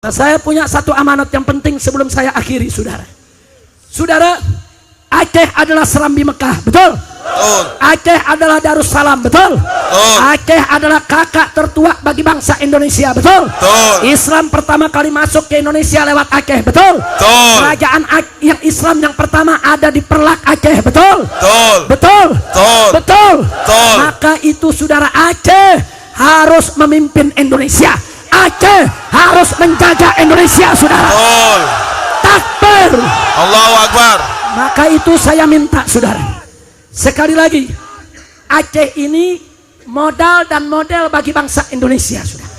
Nah, saya punya satu amanat yang penting sebelum saya akhiri, saudara. Saudara, Aceh adalah Serambi Mekah, betul? Betul. Aceh adalah Darussalam, betul? Betul. Aceh adalah kakak tertua bagi bangsa Indonesia, betul? Betul. Islam pertama kali masuk ke Indonesia lewat Aceh, betul? Betul. Kerajaan yang Islam yang pertama ada di Perlak, Aceh, betul? Betul. Betul? Betul. Betul? Betul. Maka itu saudara, Aceh harus memimpin Indonesia. Aceh harus menjaga Indonesia, saudara. Betul. Takbir. Allahu Akbar. Maka itu saya minta, saudara, sekali lagi, Aceh ini modal dan model bagi bangsa Indonesia, saudara.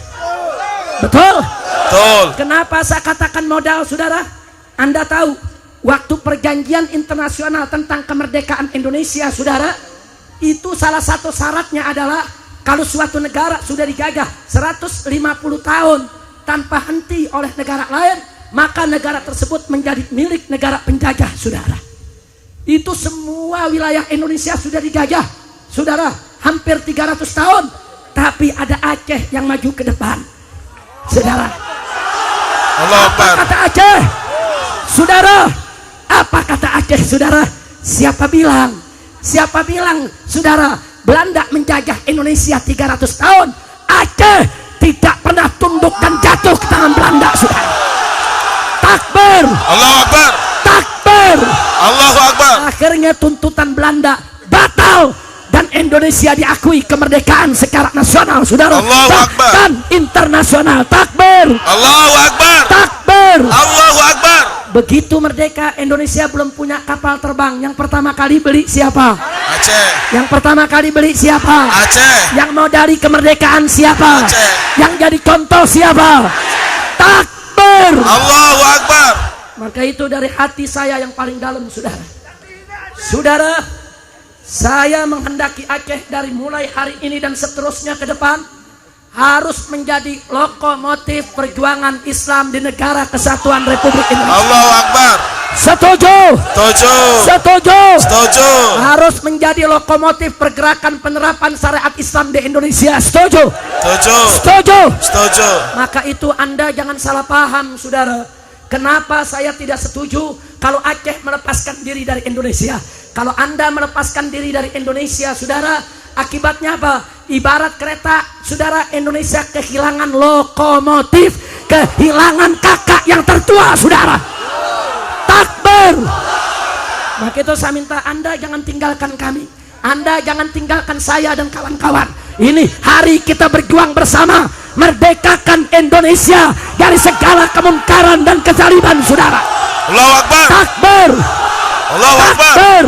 Betul? Betul. Kenapa saya katakan modal, saudara? Anda tahu, waktu perjanjian internasional tentang kemerdekaan Indonesia, saudara, itu salah satu syaratnya adalah kalau suatu negara sudah dijajah 150 tahun tanpa henti oleh negara lain, maka negara tersebut menjadi milik negara penjajah, saudara. Itu semua wilayah Indonesia sudah dijajah, saudara, hampir 300 tahun. Tapi ada Aceh yang maju ke depan, saudara. Allahu Akbar. Apa kata Aceh, saudara? Apa kata Aceh, saudara? Siapa bilang, saudara, Belanda menjajah Indonesia 300 tahun, Aceh tidak pernah tunduk dan jatuh ke tangan Belanda, saudara. Takbir. Allahu Akbar. Takbir. Allahu Akbar. Akhirnya tuntutan Belanda batal dan Indonesia diakui kemerdekaan secara nasional, saudara. Allahu Akbar. Dan internasional. Takbir. Allahu Akbar. Takbir. Allahu Akbar. Begitu merdeka, Indonesia belum punya kapal terbang. Yang pertama kali beli siapa? Aceh. Yang pertama kali beli siapa? Aceh. Yang mau dari kemerdekaan siapa? Aceh. Yang jadi contoh siapa? Takbir. Allahu Akbar. Maka itu dari hati saya yang paling dalam, saudara. Saudara, saya menghendaki Aceh dari mulai hari ini dan seterusnya ke depan harus menjadi lokomotif perjuangan Islam di negara kesatuan Republik Indonesia. Allahu Akbar. Setuju? Setuju. Setuju? Setuju. Harus menjadi lokomotif pergerakan penerapan syariat Islam di Indonesia. Setuju? Setuju. Setuju? Setuju. Maka itu Anda jangan salah paham, saudara. Kenapa saya tidak setuju kalau Aceh melepaskan diri dari Indonesia? Kalau Anda melepaskan diri dari Indonesia, saudara, akibatnya apa? Ibarat kereta, saudara, Indonesia kehilangan lokomotif, kehilangan kakak yang tertua, saudara. Takbir. Maka itu saya minta Anda jangan tinggalkan kami. Anda jangan tinggalkan saya dan kawan-kawan. Ini hari kita berjuang bersama merdekakan Indonesia dari segala kemungkaran dan kezaliman, saudara. Allahu Akbar. Takbir. Allahu Akbar. Takbir.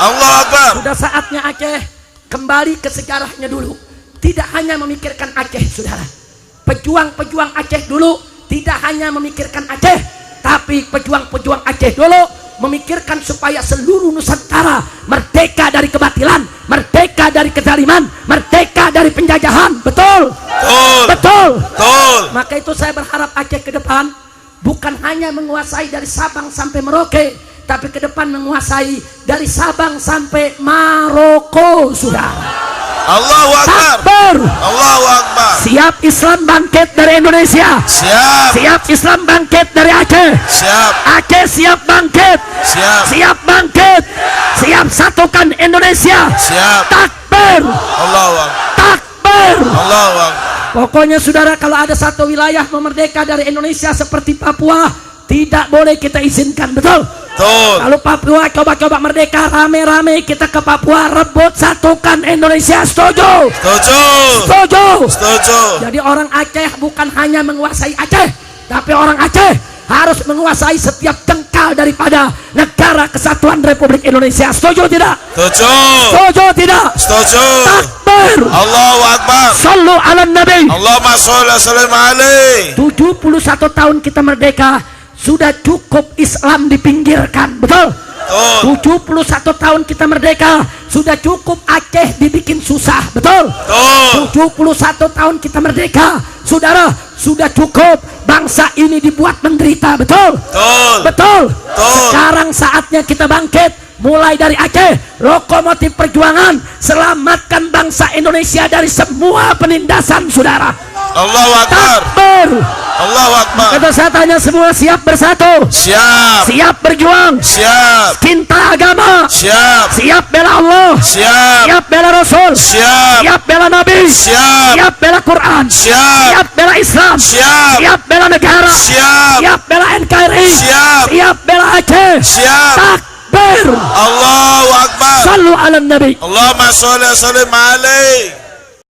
Allahu Akbar. Sudah saatnya Aceh kembali ke sejarahnya dulu. Tidak hanya memikirkan Aceh, saudara. Pejuang-pejuang Aceh dulu tidak hanya memikirkan Aceh, tapi pejuang-pejuang Aceh dulu memikirkan supaya seluruh Nusantara merdeka dari kebatilan, merdeka dari kezaliman, merdeka dari penjajahan. Betul? Betul. Betul. Betul. Maka itu saya berharap Aceh ke depan bukan hanya menguasai dari Sabang sampai Merauke, tapi ke depan menguasai dari Sabang sampai Maroko, saudara. Allahu Akbar. Takbir. Allahu Akbar. Siap Islam bangkit dari Indonesia. Siap. Siap Islam bangkit dari Aceh. Siap. Aceh siap bangkit. Siap. Siap bangkit. Siap satukan Indonesia. Siap. Takbir. Allahu Akbar. Takbir. Allahu Akbar. Pokoknya saudara, kalau ada satu wilayah memerdeka dari Indonesia seperti Papua, tidak boleh kita izinkan. Betul? Betul. Kalau Papua coba-coba merdeka, rame-rame kita ke Papua, rebut satukan Indonesia. Setuju? Setuju. Setuju? Setuju. Jadi orang Aceh bukan hanya menguasai Aceh, tapi orang Aceh harus menguasai setiap jengkal daripada negara kesatuan Republik Indonesia. Setuju tidak? Setuju. Setuju tidak? Setuju. Takbir. Allahu Akbar. Sallu ala Nabi. Allahumma sholli wa sallim alaihi. 71 tahun kita merdeka, sudah cukup Islam dipinggirkan. Betul? Betul. 71 tahun kita merdeka, sudah cukup Aceh dibikin susah. Betul? Betul. 71 tahun kita merdeka, saudara, sudah cukup bangsa ini dibuat menderita. Betul? Betul. Betul? Betul. Sekarang saatnya kita bangkit, mulai dari Aceh, lokomotif perjuangan, selamatkan bangsa Indonesia dari semua penindasan, saudara. Allahu Akbar. Takbir. Allahu Akbar. Kata saya tanya semua, siap bersatu? Siap. Siap berjuang? Siap. Cinta agama? Siap. Siap bela Allah? Siap. Siap bela Rasul? Siap. Siap bela Nabi? Siap. Siap bela Quran? Siap. Siap bela Islam? Siap. Siap bela negara? Siap. Siap bela NKRI? Siap. Siap bela Aceh? Siap. Takbir! Allahu Akbar. Sallu ala Nabi. Allahumma sholli wa sallim alaihi.